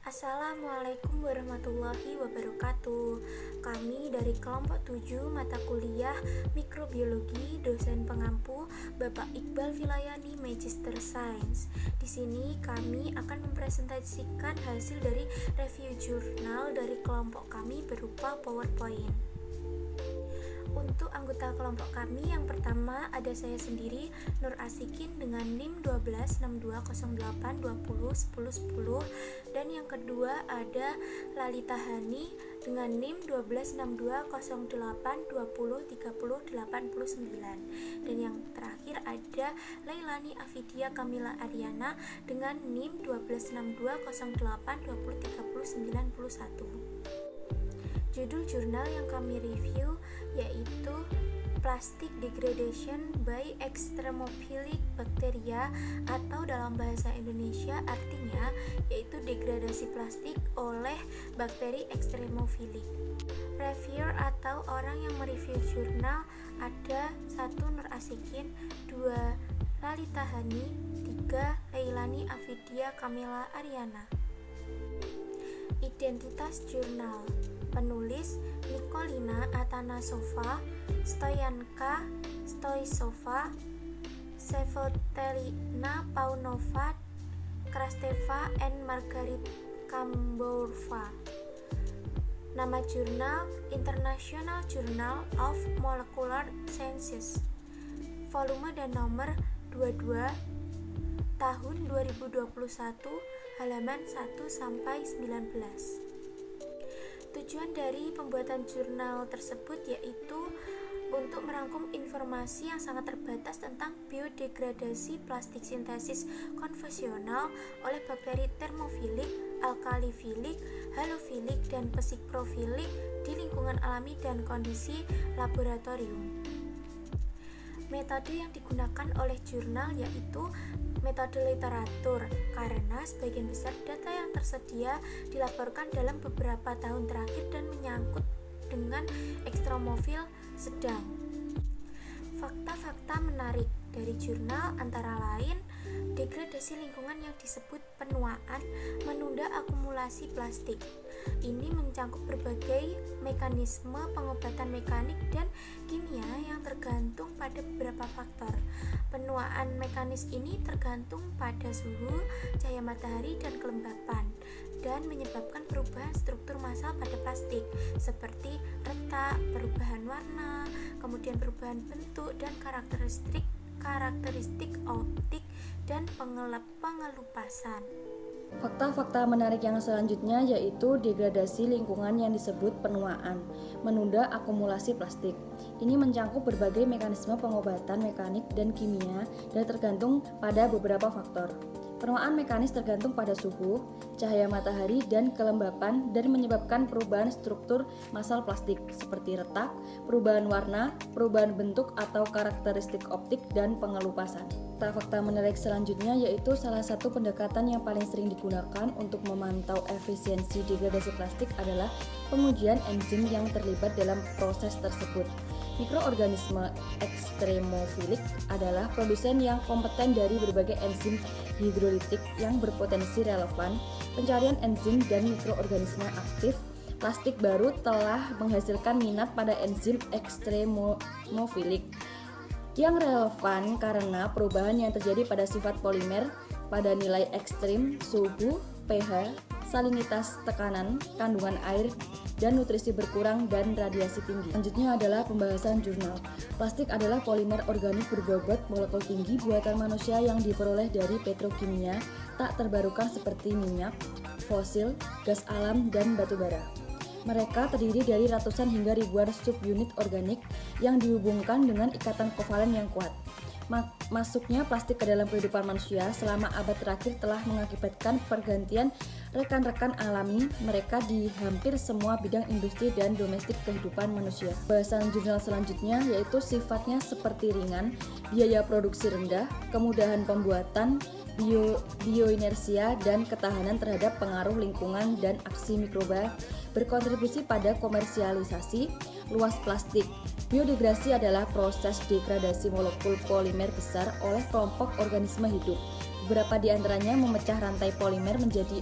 Assalamualaikum warahmatullahi wabarakatuh. Kami dari kelompok 7 mata kuliah Mikrobiologi, dosen pengampu Bapak Iqbal Vilayani, Magister Science. Di sini kami akan mempresentasikan hasil dari review jurnal dari kelompok kami berupa PowerPoint. Untuk anggota kelompok kami, yang pertama ada saya sendiri, Nur Asikin dengan NIM 126208201010, dan yang kedua ada Lalita Hani dengan NIM 12620820308089, dan yang terakhir ada Lailani Afidia Kamila Ariana dengan NIM 126208203091. Judul jurnal yang kami review yaitu Plastic Degradation by Extremophilic Bacteria, atau dalam bahasa Indonesia artinya yaitu degradasi plastik oleh bakteri ekstremofilik. Reviewer atau orang yang mereview jurnal ada 1. Nur Asikin, 2. Lalita Hani, 3. Lailani Afidia Kamila Ariana. Identitas jurnal. Penulis Nikolina Atanasova, Stoyanka Stoisova, Sevotelina Paunova, Krasteva, and Margarit Kamborova. Nama jurnal International Journal of Molecular Sciences. Volume dan nomor 22 tahun 2021, halaman 1-19. Tujuan dari pembuatan jurnal tersebut yaitu untuk merangkum informasi yang sangat terbatas tentang biodegradasi plastik sintesis konvensional oleh bakteri termofilik, alkalifilik, halofilik, dan psikrofilik di lingkungan alami dan kondisi laboratorium. Metode yang digunakan oleh jurnal yaitu metode literatur, karena sebagian besar data yang tersedia dilaporkan dalam beberapa tahun terakhir dan menyangkut dengan ekstremofil sedang. Fakta-fakta menarik dari jurnal antara lain degradasi lingkungan yang disebut penuaan menunda akumulasi plastik. Ini mencangkup berbagai mekanisme pengobatan mekanik dan kimia yang tergantung pada beberapa faktor. Penuaan mekanis ini tergantung pada suhu, cahaya matahari, dan kelembapan, dan menyebabkan perubahan struktur massal pada plastik seperti retak, perubahan warna, kemudian perubahan bentuk dan karakteristik optik dan pengelupasan. Fakta-fakta menarik yang selanjutnya yaitu degradasi lingkungan yang disebut penuaan, menunda akumulasi plastik. Ini mencangkup berbagai mekanisme pengobatan mekanik dan kimia dan tergantung pada beberapa faktor. Penuaan mekanis tergantung pada suhu, cahaya matahari, dan kelembapan dan menyebabkan perubahan struktur massal plastik seperti retak, perubahan warna, perubahan bentuk atau karakteristik optik, dan pengelupasan. Fakta menarik selanjutnya yaitu salah satu pendekatan yang paling sering digunakan untuk memantau efisiensi degradasi plastik adalah pengujian enzim yang terlibat dalam proses tersebut. Mikroorganisme ekstremofilik adalah produsen yang kompeten dari berbagai enzim hidrolitik yang berpotensi relevan. Pencarian enzim dan mikroorganisme aktif plastik baru telah menghasilkan minat pada enzim ekstremofilik yang relevan karena perubahan yang terjadi pada sifat polimer, pada nilai ekstrim, suhu, pH, salinitas, tekanan, kandungan air, dan nutrisi berkurang dan radiasi tinggi. Selanjutnya adalah pembahasan jurnal. Plastik adalah polimer organik berbobot molekul tinggi buatan manusia yang diperoleh dari petrokimia tak terbarukan seperti minyak, fosil, gas alam, dan batu bara. Mereka terdiri dari ratusan hingga ribuan subunit organik yang dihubungkan dengan ikatan kovalen yang kuat. Masuknya plastik ke dalam kehidupan manusia selama abad terakhir telah mengakibatkan pergantian rekan-rekan alami mereka di hampir semua bidang industri dan domestik kehidupan manusia. Bahasan jurnal selanjutnya yaitu sifatnya seperti ringan, biaya produksi rendah, kemudahan pembuatan, bioinersia, dan ketahanan terhadap pengaruh lingkungan dan aksi mikroba, berkontribusi pada komersialisasi luas plastik. Biodegradasi adalah proses degradasi molekul polimer besar oleh kelompok organisme hidup. Beberapa di antaranya memecah rantai polimer menjadi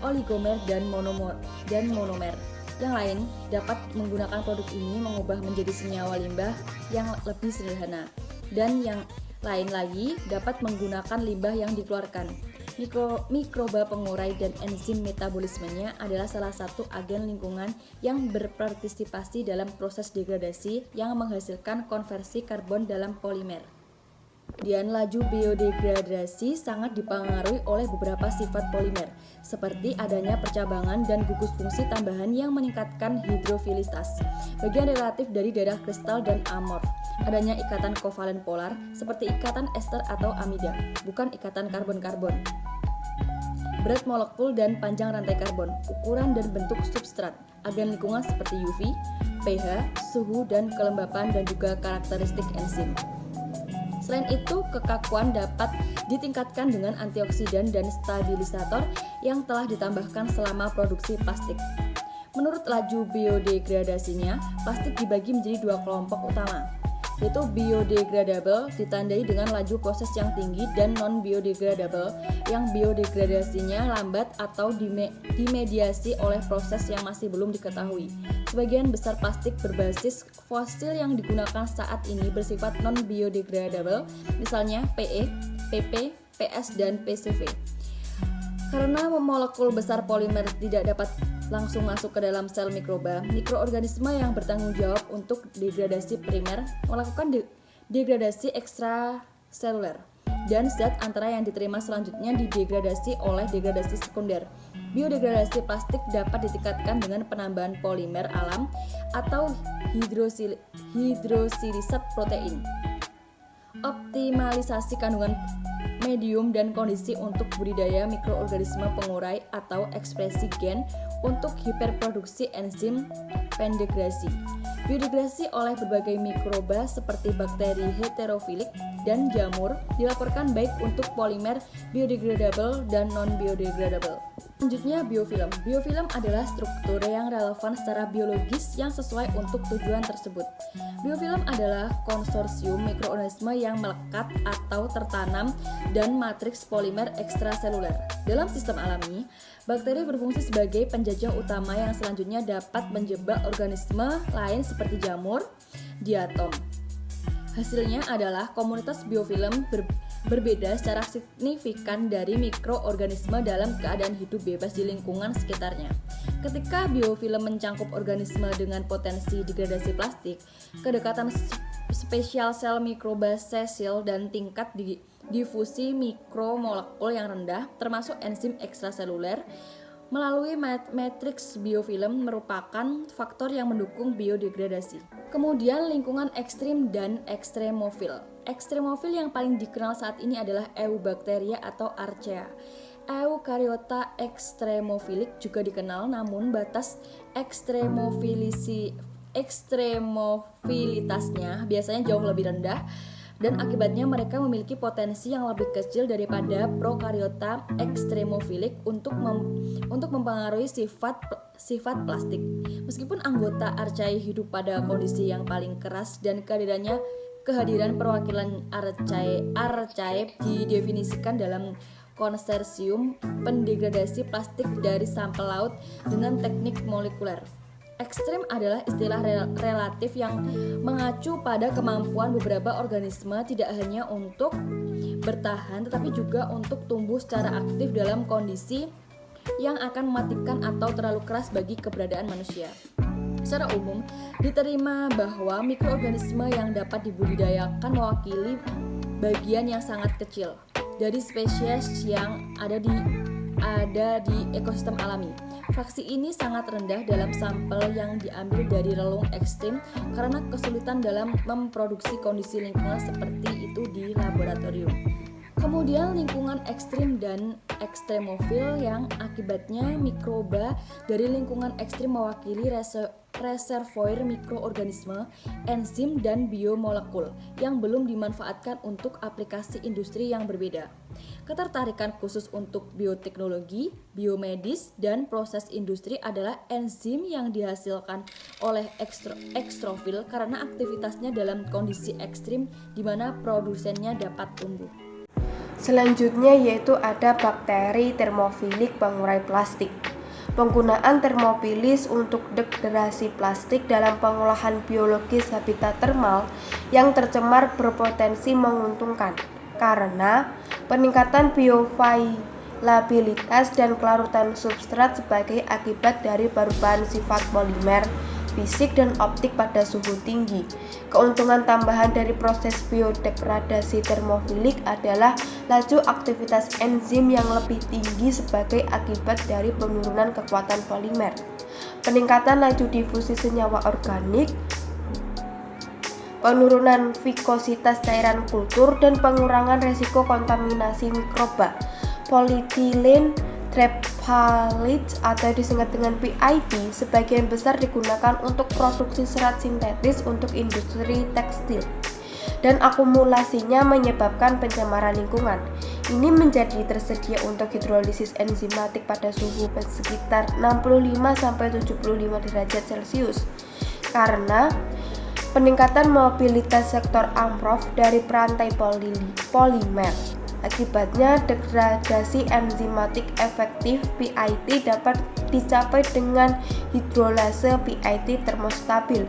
oligomer, dan monomer. Yang lain dapat menggunakan produk ini mengubah menjadi senyawa limbah yang lebih sederhana, dan yang lain lagi dapat menggunakan limbah yang dikeluarkan. Mikroba pengurai dan enzim metabolismenya adalah salah satu agen lingkungan yang berpartisipasi dalam proses degradasi yang menghasilkan konversi karbon dalam polimer. Kemudian laju biodegradasi sangat dipengaruhi oleh beberapa sifat polimer, seperti adanya percabangan dan gugus fungsi tambahan yang meningkatkan hidrofilitas, bagian relatif dari darah kristal dan amorf, adanya ikatan kovalen polar seperti ikatan ester atau amida, bukan ikatan karbon-karbon, berat molekul dan panjang rantai karbon, ukuran dan bentuk substrat, agen lingkungan seperti UV, pH, suhu dan kelembapan, dan juga karakteristik enzim. Selain itu, kekakuan dapat ditingkatkan dengan antioksidan dan stabilisator yang telah ditambahkan selama produksi plastik. Menurut laju biodegradasinya, plastik dibagi menjadi dua kelompok utama, yaitu biodegradable ditandai dengan laju proses yang tinggi dan non-biodegradable yang biodegradasinya lambat atau dimediasi oleh proses yang masih belum diketahui. Sebagian besar plastik berbasis fosil yang digunakan saat ini bersifat non-biodegradable, misalnya PE, PP, PS, dan PCV. Karena molekul besar polimer tidak dapat langsung masuk ke dalam sel mikroba, mikroorganisme yang bertanggung jawab untuk degradasi primer melakukan degradasi ekstraseluler, dan zat antara yang diterima selanjutnya didegradasi oleh degradasi sekunder. Biodegradasi plastik dapat ditingkatkan dengan penambahan polimer alam atau hidrosilisat protein, optimalisasi kandungan medium dan kondisi untuk budidaya mikroorganisme pengurai atau ekspresi gen untuk hiperproduksi enzim pendegrasi. Biodegradasi oleh berbagai mikroba seperti bakteri heterofilik dan jamur dilaporkan baik untuk polimer biodegradable dan non-biodegradable. Selanjutnya, biofilm. Biofilm adalah struktur yang relevan secara biologis yang sesuai untuk tujuan tersebut. Biofilm adalah konsorsium mikroorganisme yang melekat atau tertanam dan matriks polimer ekstraseluler. Dalam sistem alami, bakteri berfungsi sebagai penjajah utama yang selanjutnya dapat menjebak organisme lain seperti jamur, diatom. Hasilnya adalah komunitas biofilm berbeda secara signifikan dari mikroorganisme dalam keadaan hidup bebas di lingkungan sekitarnya. Ketika biofilm mencangkup organisme dengan potensi degradasi plastik, kedekatan spesial sel mikroba sesil dan tingkat difusi mikromolekul yang rendah, termasuk enzim ekstraseluler, melalui matriks biofilm merupakan faktor yang mendukung biodegradasi. Kemudian lingkungan ekstrim dan ekstremofil. Ekstremofil yang paling dikenal saat ini adalah Eubacteria atau Archaea. Eukaryota ekstremofilik juga dikenal, namun batas ekstremofilitasnya biasanya jauh lebih rendah, dan akibatnya mereka memiliki potensi yang lebih kecil daripada prokaryota ekstremofilik untuk mempengaruhi sifat plastik. Meskipun anggota Archaea hidup pada kondisi yang paling keras dan kehadiran perwakilan Archaea didefinisikan dalam konsorsium pendegradasi plastik dari sampel laut dengan teknik molekuler. Ekstrem adalah istilah relatif yang mengacu pada kemampuan beberapa organisme tidak hanya untuk bertahan tetapi juga untuk tumbuh secara aktif dalam kondisi yang akan mematikan atau terlalu keras bagi keberadaan manusia. Secara umum, diterima bahwa mikroorganisme yang dapat dibudidayakan mewakili bagian yang sangat kecil dari spesies yang ada di ekosistem alami. Fraksi ini sangat rendah dalam sampel yang diambil dari relung ekstrim karena kesulitan dalam memproduksi kondisi lingkungan seperti itu di laboratorium. Kemudian lingkungan ekstrim dan ekstremofil yang akibatnya mikroba dari lingkungan ekstrim mewakili reservoir mikroorganisme, enzim, dan biomolekul yang belum dimanfaatkan untuk aplikasi industri yang berbeda. Ketertarikan khusus untuk bioteknologi, biomedis, dan proses industri adalah enzim yang dihasilkan oleh ekstrofil karena aktivitasnya dalam kondisi ekstrim di mana produsennya dapat tumbuh. Selanjutnya yaitu ada bakteri termofilik pengurai plastik. Penggunaan termofilis untuk degradasi plastik dalam pengolahan biologis habitat termal yang tercemar berpotensi menguntungkan karena peningkatan bioavailabilitas dan kelarutan substrat sebagai akibat dari perubahan sifat polimer, fisik dan optik pada suhu tinggi. Keuntungan tambahan dari proses biodegradasi termofilik adalah laju aktivitas enzim yang lebih tinggi sebagai akibat dari penurunan kekuatan polimer, peningkatan laju difusi senyawa organik, penurunan vikositas cairan kultur, dan pengurangan resiko kontaminasi mikroba. Polyethylene terephthalate atau disingkat dengan PIT sebagian besar digunakan untuk produksi serat sintetis untuk industri tekstil dan akumulasinya menyebabkan pencemaran lingkungan. Ini menjadi tersedia untuk hidrolisis enzimatik pada suhu sekitar 65-75 derajat Celcius karena peningkatan mobilitas sektor amorf dari perantai polimer. Akibatnya, degradasi enzimatik efektif PIT dapat dicapai dengan hidrolase PIT termostabil.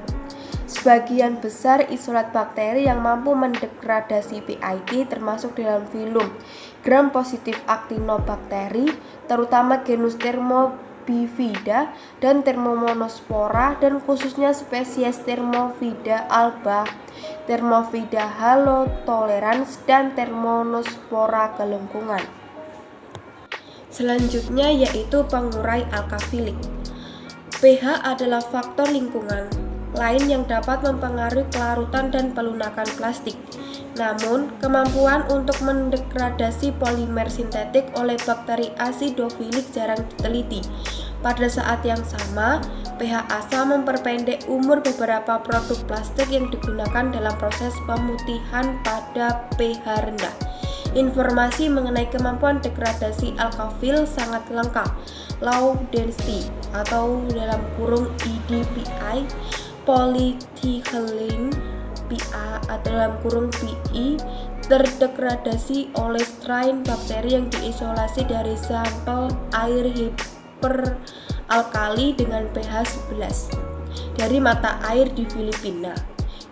Sebagian besar isolat bakteri yang mampu mendegradasi PIT termasuk dalam filum gram-positif actinobakteri, terutama genus Thermobifida dan Thermomonospora, dan khususnya spesies Thermovida alba, Thermovida halotolerans, dan Thermomonospora gelengkungan. Selanjutnya yaitu pengurai alkafilik. pH adalah faktor lingkungan lain yang dapat mempengaruhi kelarutan dan pelunakan plastik. Namun, kemampuan untuk mendegradasi polimer sintetik oleh bakteri acidofilik jarang diteliti. Pada saat yang sama, pH asa memperpendek umur beberapa produk plastik yang digunakan dalam proses pemutihan pada pH rendah. Informasi mengenai kemampuan degradasi alkafil sangat lengkap. Low density atau dalam kurung EDPI, polyethylene PA atau dalam kurung PI terdegradasi oleh strain bakteri yang diisolasi dari sampel air hiperalkali dengan pH 11 dari mata air di Filipina.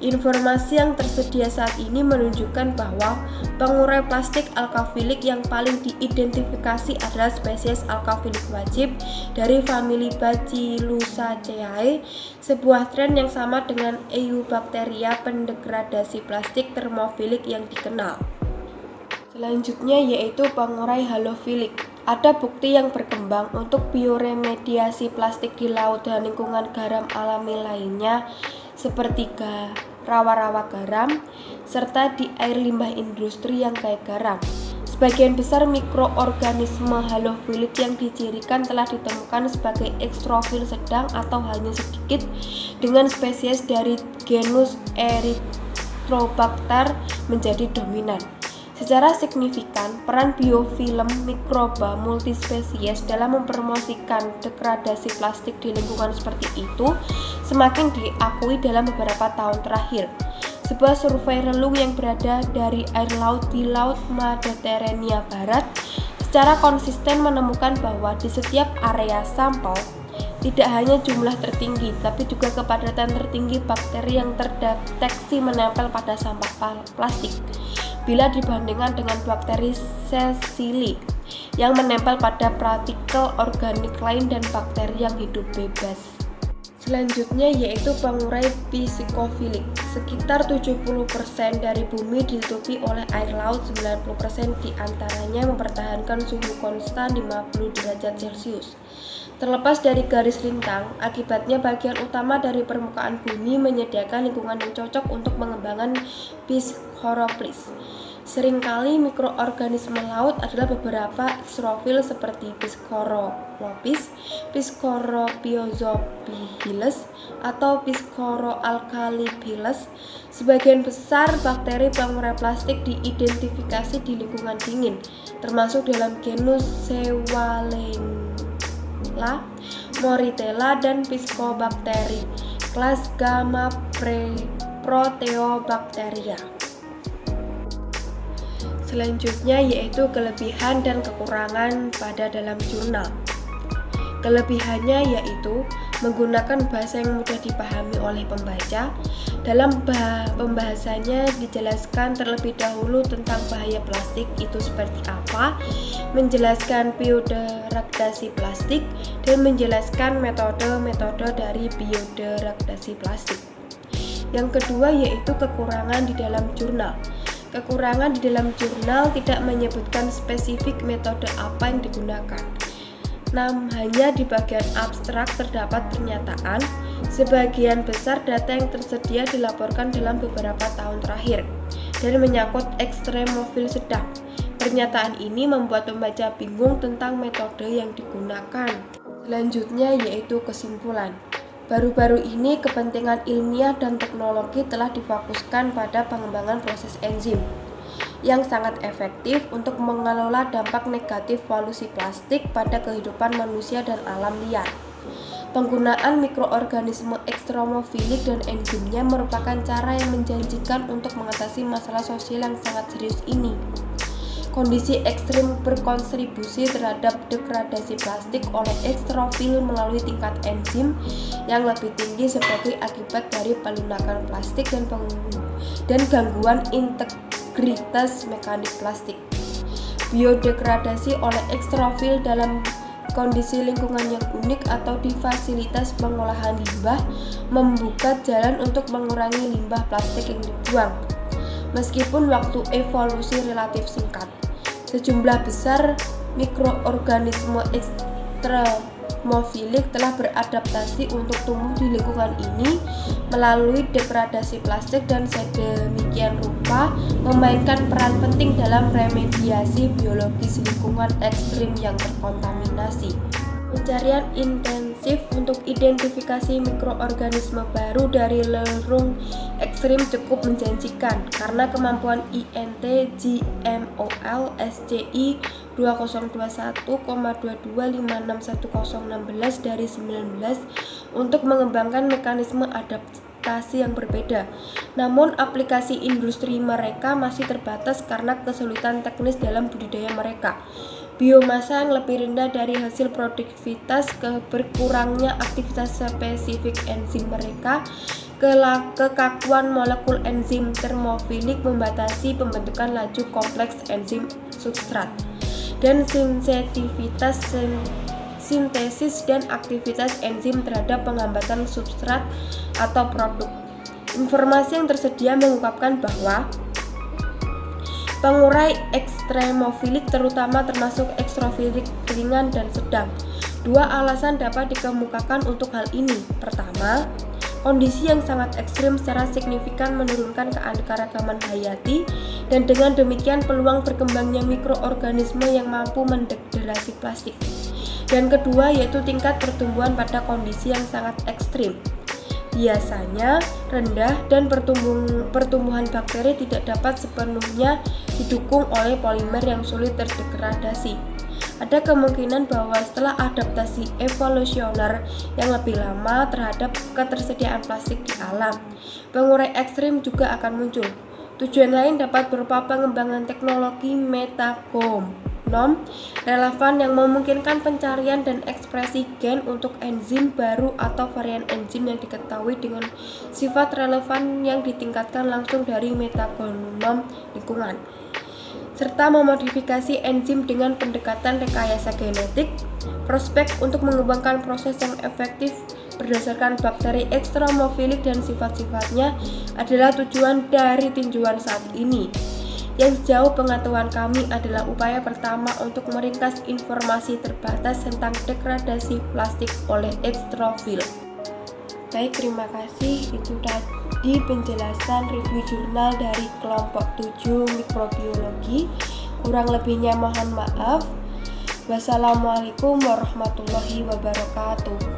Informasi yang tersedia saat ini menunjukkan bahwa pengurai plastik alkafilik yang paling diidentifikasi adalah spesies alkafilik wajib dari famili Bacillusaceae, sebuah tren yang sama dengan Eubacteria pendegradasi plastik termofilik yang dikenal. Selanjutnya yaitu pengurai halofilik. Ada bukti yang berkembang untuk bioremediasi plastik di laut dan lingkungan garam alami lainnya seperti rawa-rawa garam, serta di air limbah industri yang kaya garam. Sebagian besar mikroorganisme halofilik yang dicirikan telah ditemukan sebagai ekstrofil sedang atau hanya sedikit dengan spesies dari genus Erythrobacter menjadi dominan. Secara signifikan, peran biofilm mikroba multispesies dalam mempromosikan degradasi plastik di lingkungan seperti itu semakin diakui dalam beberapa tahun terakhir. Sebuah survei relung yang berada dari air laut di Laut Mediterania Barat secara konsisten menemukan bahwa di setiap area sampel tidak hanya jumlah tertinggi, tapi juga kepadatan tertinggi bakteri yang terdeteksi menempel pada sampah plastik bila dibandingkan dengan bakteri Cecily yang menempel pada partikel organik lain dan bakteri yang hidup bebas. Selanjutnya yaitu pengurai psikofilik. Sekitar 70% dari bumi ditutupi oleh air laut, 90% diantaranya mempertahankan suhu konstan 50 derajat Celcius. Terlepas dari garis lintang, akibatnya bagian utama dari permukaan bumi menyediakan lingkungan yang cocok untuk pengembangan Pischoroplis. Seringkali mikroorganisme laut adalah beberapa ekstrofil seperti Pischoropis, Pischoropiozobihiles, atau Pischoroalcalipiles. Sebagian besar bakteri pengurai plastik diidentifikasi di lingkungan dingin, termasuk dalam genus Sewalella, Moritella, dan Piscobakteri, kelas Gamma Proteobacteria. Selanjutnya yaitu kelebihan dan kekurangan pada dalam jurnal. Kelebihannya yaitu menggunakan bahasa yang mudah dipahami oleh pembaca. Dalam pembahasannya dijelaskan terlebih dahulu tentang bahaya plastik itu seperti apa, menjelaskan biodegradasi plastik, dan menjelaskan metode-metode dari biodegradasi plastik. Yang kedua yaitu kekurangan di dalam jurnal. Kekurangan di dalam jurnal tidak menyebutkan spesifik metode apa yang digunakan. Hanya di bagian abstrak terdapat pernyataan, sebagian besar data yang tersedia dilaporkan dalam beberapa tahun terakhir dan menyangkut ekstremofil sedang. Pernyataan ini membuat pembaca bingung tentang metode yang digunakan. Selanjutnya yaitu kesimpulan. Baru-baru ini kepentingan ilmiah dan teknologi telah difokuskan pada pengembangan proses enzim yang sangat efektif untuk mengelola dampak negatif polusi plastik pada kehidupan manusia dan alam liar. Penggunaan mikroorganisme ekstremofilik dan enzimnya merupakan cara yang menjanjikan untuk mengatasi masalah sosial yang sangat serius ini. Kondisi ekstrim berkontribusi terhadap degradasi plastik oleh ekstrofil melalui tingkat enzim yang lebih tinggi sebagai akibat dari pelunakan plastik dan gangguan integritas mekanik plastik. Biodegradasi oleh ekstrofil dalam kondisi lingkungan yang unik atau di fasilitas pengolahan limbah membuka jalan untuk mengurangi limbah plastik yang dibuang. Meskipun waktu evolusi relatif singkat, sejumlah besar mikroorganisme ekstremofilik telah beradaptasi untuk tumbuh di lingkungan ini melalui degradasi plastik dan sedemikian rupa memainkan peran penting dalam remediasi biologis lingkungan ekstrim yang terkontaminasi. Pencarian intensif untuk identifikasi mikroorganisme baru dari lerung ekstrim cukup menjanjikan karena kemampuan INT GMOL SCI 2021,22561016 dari 19 untuk mengembangkan mekanisme adaptasi yang berbeda. Namun aplikasi industri mereka masih terbatas karena kesulitan teknis dalam budidaya mereka. Biomasa yang lebih rendah dari hasil produktivitas, berkurangnya aktivitas spesifik enzim mereka, kekakuan molekul enzim termofilik membatasi pembentukan laju kompleks enzim substrat, dan sensitivitas sintesis dan aktivitas enzim terhadap penghambatan substrat atau produk. Informasi yang tersedia mengungkapkan bahwa pengurai ekstremofilik terutama termasuk ekstremofilik ringan dan sedang. Dua alasan dapat dikemukakan untuk hal ini. Pertama, kondisi yang sangat ekstrim secara signifikan menurunkan keanekaragaman hayati dan dengan demikian peluang berkembangnya mikroorganisme yang mampu mendegradasi plastik. Dan kedua yaitu tingkat pertumbuhan pada kondisi yang sangat ekstrim biasanya rendah dan pertumbuhan bakteri tidak dapat sepenuhnya didukung oleh polimer yang sulit terdegradasi. Ada kemungkinan bahwa setelah adaptasi evolusioner yang lebih lama terhadap ketersediaan plastik di alam, pengurai ekstrim juga akan muncul. Tujuan lain dapat berupa pengembangan teknologi metagenom relevan yang memungkinkan pencarian dan ekspresi gen untuk enzim baru atau varian enzim yang diketahui dengan sifat relevan yang ditingkatkan langsung dari metagenom lingkungan, serta memodifikasi enzim dengan pendekatan rekayasa genetik. Prospek untuk mengembangkan proses yang efektif berdasarkan bakteri ekstremofilik dan sifat-sifatnya adalah tujuan dari tinjauan saat ini. Yang sejauh pengetahuan kami adalah upaya pertama untuk meringkas informasi terbatas tentang degradasi plastik oleh ekstrofil. Baik, terima kasih. Itu tadi penjelasan review jurnal dari kelompok 7 mikrobiologi. Kurang lebihnya mohon maaf. Wassalamualaikum warahmatullahi wabarakatuh.